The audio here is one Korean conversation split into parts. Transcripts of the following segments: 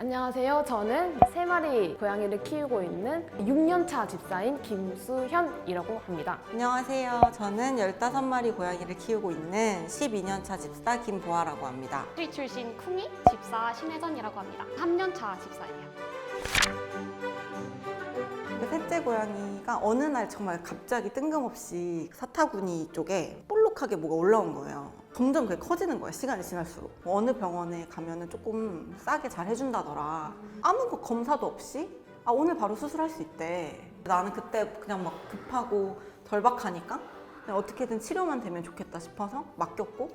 안녕하세요. 저는 3마리 고양이를 키우고 있는 6년차 집사인 김수현이라고 합니다. 안녕하세요. 저는 15마리 고양이를 키우고 있는 12년차 집사 김보아라고 합니다. 수리 출신 쿵이 집사 신혜전이라고 합니다. 3년차 집사예요. 그 셋째 고양이가 어느 날 정말 갑자기 뜬금없이 사타구니 쪽에 볼록하게 뭐가 올라온 거예요. 점점 그게 커지는 거예요. 시간이 지날수록. 어느 병원에 가면은 조금 싸게 잘 해준다더라. 아무 검사도 없이 오늘 바로 수술할 수 있대. 나는 그때 그냥 막 급하고 절박하니까 그냥 어떻게든 치료만 되면 좋겠다 싶어서 맡겼고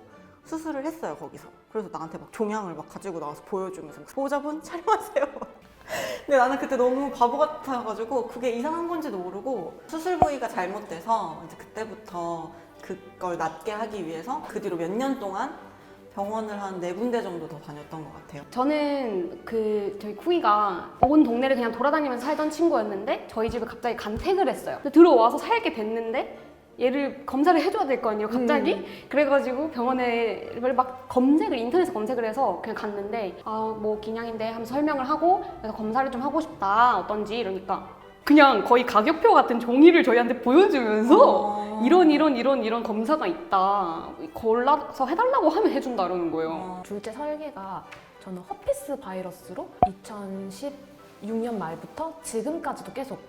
수술을 했어요, 거기서. 그래서 나한테 막 종양을 막 가지고 나와서 보여주면서 보호자분 촬영하세요. 근데 나는 그때 너무 바보 같아가지고 그게 이상한 건지도 모르고 수술 부위가 잘못돼서 이제 그때부터 그걸 낫게 하기 위해서 그 뒤로 몇 년 동안 병원을 한 4군데 정도 더 다녔던 것 같아요. 저는 저희 쿵이가 온 동네를 그냥 돌아다니면서 살던 친구였는데 저희 집에 갑자기 간택을 했어요. 근데 들어와서 살게 됐는데 얘를 검사를 해줘야 될 거 아니에요, 갑자기? 그래가지고 병원에 막 인터넷에 검색을 해서 그냥 갔는데 뭐 기냥인데 하면서 설명을 하고 그래서 검사를 좀 하고 싶다, 어떤지 이러니까 그냥 거의 가격표 같은 종이를 저희한테 보여주면서 이런 검사가 있다, 골라서 해달라고 하면 해준다 이러는 거예요. 둘째 설계가 저는 허피스 바이러스로 2016년 말부터 지금까지도 계속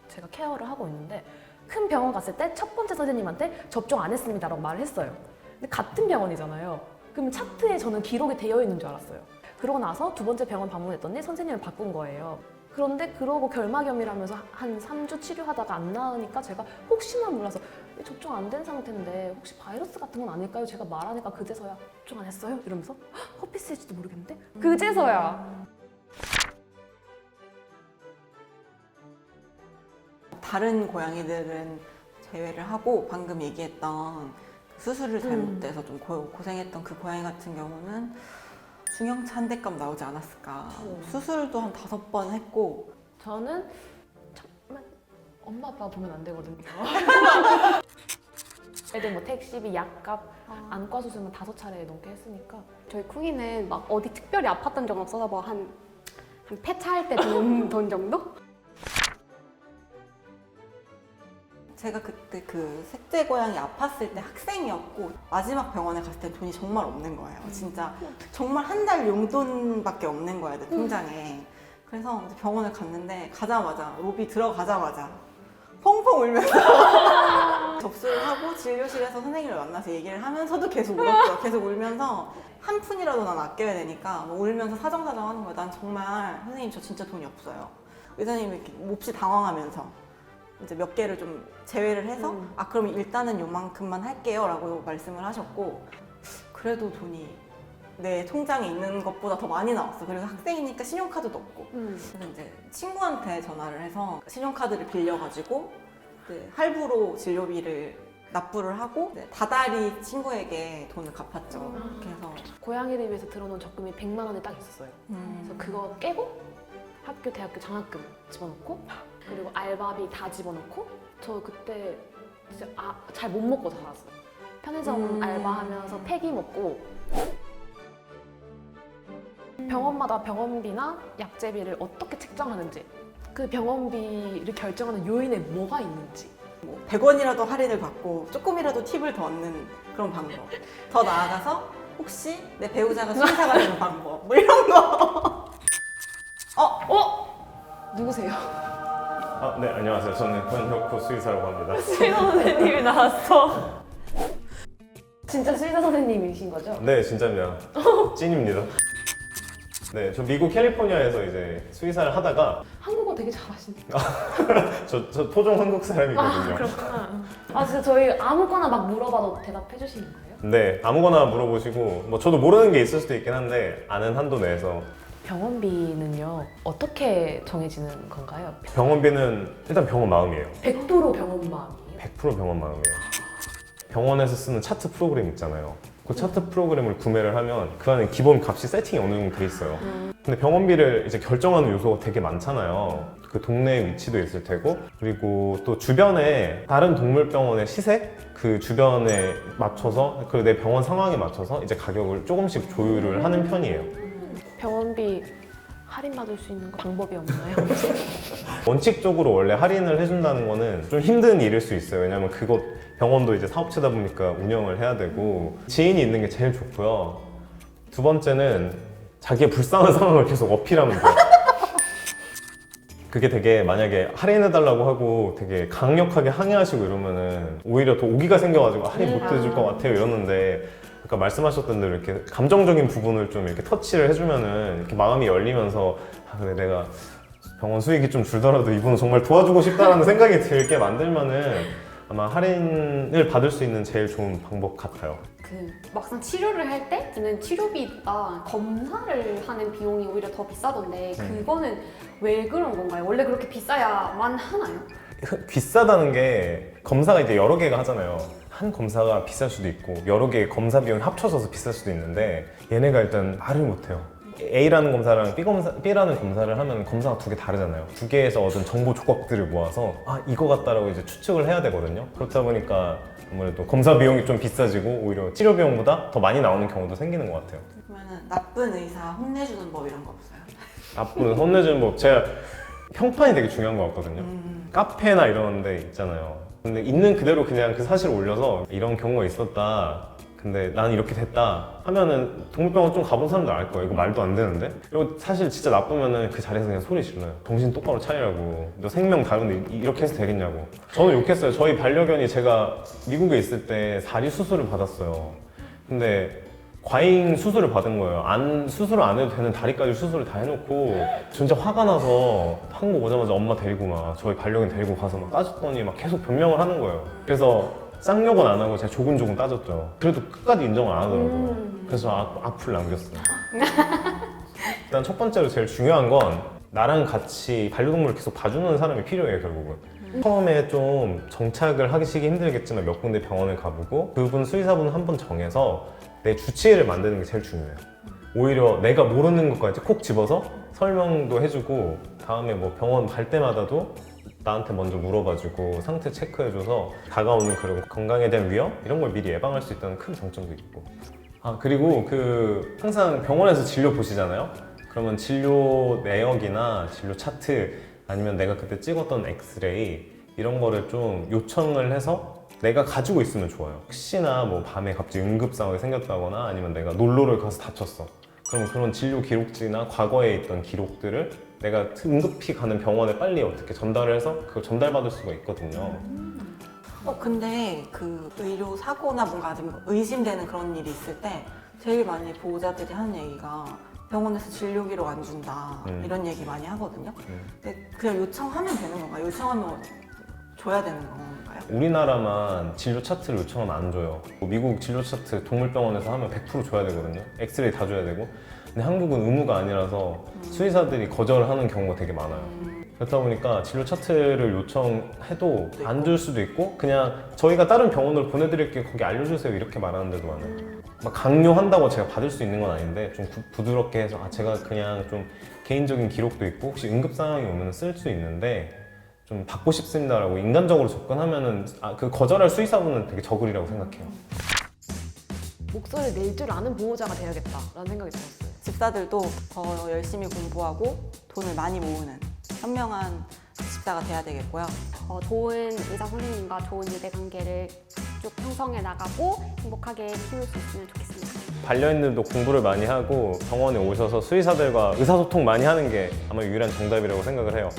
제가 케어를 하고 있는데 큰 병원 갔을 때 첫 번째 선생님한테 접종 안 했습니다 라고 말을 했어요. 근데 같은 병원이잖아요. 그럼 차트에 저는 기록이 되어 있는 줄 알았어요. 그러고 나서 두 번째 병원 방문했더니 선생님을 바꾼 거예요. 그런데 그러고 결막염이라면서 한 3주 치료하다가 안 나으니까 제가 혹시나 몰라서 접종 안 된 상태인데 혹시 바이러스 같은 건 아닐까요? 제가 말하니까 그제서야 접종 안 했어요? 이러면서 허피스일지도 모르겠는데? 그제서야. 다른 고양이들은 제외를 하고 방금 얘기했던 수술을 잘못돼서 좀 고생했던 그 고양이 같은 경우는 중형차 한 대값 나오지 않았을까. 수술도 한 5번 했고. 저는 잠깐만 엄마 아빠 보면 안 되거든요. 애들 뭐 택시비, 약값, 안과 수술만 5차례 넘게 했으니까. 저희 쿵이는 막 어디 특별히 아팠던 적 없어서 뭐 한 폐차할 때 드는 돈 정도? 제가 그때 그 셋째 고양이 아팠을 때 학생이었고 마지막 병원에 갔을 때 돈이 정말 없는 거예요. 진짜 정말 한 달 용돈밖에 없는 거야, 내 통장에. 그래서 이제 병원을 갔는데 가자마자 로비 들어가자마자 펑펑 울면서 접수를 하고 진료실에서 선생님을 만나서 얘기를 하면서도 계속 울었어요. 계속 울면서 한 푼이라도 난 아껴야 되니까 뭐 울면서 사정사정 하는 거야. 난 정말 선생님 저 진짜 돈이 없어요. 의사님이 이렇게 몹시 당황하면서 이제 몇 개를 좀 제외를 해서 그럼 일단은 요만큼만 할게요 라고 말씀을 하셨고, 그래도 돈이 내 통장에 있는 것보다 더 많이 나왔어. 그리고 학생이니까 신용카드도 없고. 그래서 이제 친구한테 전화를 해서 신용카드를 빌려가지고 할부로 진료비를 납부를 하고 다달이 친구에게 돈을 갚았죠. 그래서 고양이를 위해서 들어놓은 적금이 100만 원이 딱 있었어요. 그래서 그거 깨고 학교, 대학교 장학금 집어넣고 그리고 알바비 다 집어넣고 저 그때 진짜 잘 못 먹고 살았어요. 편의점 알바하면서 폐기 먹고 병원마다 병원비나 약제비를 어떻게 책정하는지 그 병원비를 결정하는 요인에 뭐가 있는지 뭐 100원이라도 할인을 받고 조금이라도 팁을 더 얻는 그런 방법. 더 나아가서 혹시 내 배우자가 수의사가 되는 방법 뭐 이런 거. 누구세요? 네, 안녕하세요. 저는 권혁호 수의사라고 합니다. 수의사 선생님이 나왔어. 진짜 수의사 선생님이신 거죠? 네, 진짜입니다. 찐입니다. 네, 저 미국 캘리포니아에서 이제 수의사를 하다가 한국어 되게 잘하시네요. 저 토종 한국 사람이거든요. 그렇구나. 진짜 저희 아무거나 막 물어봐도 대답해 주시는 거예요? 네, 아무거나 물어보시고 뭐 저도 모르는 게 있을 수도 있긴 한데 아는 한도 내에서. 병원비는요 어떻게 정해지는 건가요? 병원비는 일단 병원 마음이에요. 100% 병원 마음이에요? 100% 병원 마음이에요. 병원에서 쓰는 차트 프로그램 있잖아요. 그 차트 프로그램을 구매를 하면 그 안에 기본 값이 세팅이 어느 정도 돼 있어요. 근데 병원비를 이제 결정하는 요소가 되게 많잖아요. 그 동네에 위치도 있을 테고, 그리고 또 주변에 다른 동물병원의 시세? 그 주변에 맞춰서, 그리고 내 병원 상황에 맞춰서 이제 가격을 조금씩 조율을 하는 편이에요. 병원비 할인받을 수 있는 방법이 없나요? 원칙적으로 원래 할인을 해준다는 거는 좀 힘든 일일 수 있어요. 왜냐면 그곳 병원도 이제 사업체다 보니까 운영을 해야 되고 지인이 있는 게 제일 좋고요. 두 번째는 자기의 불쌍한 상황을 계속 어필하면 돼요. 그게 되게 만약에 할인해달라고 하고 되게 강력하게 항의하시고 이러면은 오히려 더 오기가 생겨가지고 할인 못 해줄 것 같아요 이러는데 아까 말씀하셨던 대로 이렇게 감정적인 부분을 좀 이렇게 터치를 해주면은 이렇게 마음이 열리면서 아 그래 내가 병원 수익이 좀 줄더라도 이분은 정말 도와주고 싶다라는 생각이 들게 만들면은 아마 할인을 받을 수 있는 제일 좋은 방법 같아요. 그 막상 치료를 할 때 드는 치료비보다 검사를 하는 비용이 오히려 더 비싸던데 그거는 왜 그런 건가요? 원래 그렇게 비싸야만 하나요? 비싸다는 게 검사가 이제 여러 개가 하잖아요. 한 검사가 비쌀 수도 있고 여러 개의 검사 비용이 합쳐져서 비쌀 수도 있는데 얘네가 일단 말을 못해요. A라는 검사랑 B라는 검사를 하면 검사가 두 개 다르잖아요. 두 개에서 얻은 정보 조각들을 모아서 아 이거 같다라고 이제 추측을 해야 되거든요. 그렇다 보니까 아무래도 검사 비용이 좀 비싸지고 오히려 치료 비용보다 더 많이 나오는 경우도 생기는 것 같아요. 그러면 나쁜 의사 혼내주는 법 이런 거 없어요? 나쁜 혼내주는 법 제가 평판이 되게 중요한 것 같거든요. 카페나 이런 데 있잖아요. 근데 있는 그대로 그냥 그 사실을 올려서 이런 경우가 있었다. 근데 난 이렇게 됐다 하면은 동물병원 좀 가본 사람들 알 거예요. 이거 말도 안 되는데? 그리고 사실 진짜 나쁘면은 그 자리에서 그냥 소리 질러요. 정신 똑바로 차리라고. 너 생명 다른데 이렇게 해서 되겠냐고. 저는 욕했어요. 저희 반려견이 제가 미국에 있을 때 다리 수술을 받았어요. 근데 과잉 수술을 받은 거예요. 수술을 안 해도 되는 다리까지 수술을 다 해놓고 진짜 화가 나서 한국 오자마자 엄마 데리고 막 저희 반려견 데리고 가서 막 따졌더니 막 계속 변명을 하는 거예요. 그래서 쌍욕은 안 하고 제가 조근조근 따졌죠. 그래도 끝까지 인정을 안 하더라고요. 그래서 악플 남겼어요. 일단 첫 번째로 제일 중요한 건 나랑 같이 반려동물을 계속 봐주는 사람이 필요해요, 결국은. 처음에 좀 정착을 하시기 힘들겠지만 몇 군데 병원을 가보고 그분 수의사분을 한 번 정해서 내 주치의를 만드는 게 제일 중요해요. 오히려 내가 모르는 것까지 콕 집어서 설명도 해주고 다음에 뭐 병원 갈 때마다도 나한테 먼저 물어봐주고 상태 체크해줘서 다가오는 그런 건강에 대한 위험? 이런 걸 미리 예방할 수 있다는 큰 장점도 있고 그리고 항상 병원에서 진료 보시잖아요? 그러면 진료 내역이나 진료 차트 아니면 내가 그때 찍었던 엑스레이 이런 거를 좀 요청을 해서 내가 가지고 있으면 좋아요. 혹시나 뭐 밤에 갑자기 응급 상황이 생겼다거나 아니면 내가 놀러를 가서 다쳤어. 그럼 그런 진료 기록지나 과거에 있던 기록들을 내가 응급히 가는 병원에 빨리 어떻게 전달을 해서 그걸 전달받을 수가 있거든요. 근데 그 의료 사고나 뭔가 좀 의심되는 그런 일이 있을 때 제일 많이 보호자들이 하는 얘기가 병원에서 진료 기록 안 준다 이런 얘기 많이 하거든요. 근데 그냥 요청하면 되는 건가요? 요청하면 줘야 되는 건가요? 우리나라만 진료 차트를 요청하면 안 줘요. 미국 진료 차트 동물병원에서 하면 100% 줘야 되거든요. 엑스레이 다 줘야 되고. 근데 한국은 의무가 아니라서 수의사들이 거절하는 경우가 되게 많아요. 그렇다 보니까 진료 차트를 요청해도 안 줄 수도 있고 그냥 저희가 다른 병원으로 보내드릴게요. 거기 알려주세요. 이렇게 말하는 데도 많아요. 막 강요한다고 제가 받을 수 있는 건 아닌데 좀 부드럽게 해서 제가 그냥 좀 개인적인 기록도 있고 혹시 응급 상황이 오면 쓸 수 있는데 좀 받고 싶습니다라고 인간적으로 접근하면은 그 거절할 수의사분은 되게 적으리라고 생각해요. 목소리를 낼 줄 아는 보호자가 돼야겠다라는 생각이 들었어요. 집사들도 더 열심히 공부하고 돈을 많이 모으는 현명한 집사가 돼야 되겠고요. 좋은 의사 선생님과 좋은 유대 관계를 쭉 형성해 나가고 행복하게 키울 수 있으면 좋겠습니다. 반려인들도 공부를 많이 하고 병원에 오셔서 수의사들과 의사소통 많이 하는 게 아마 유일한 정답이라고 생각을 해요.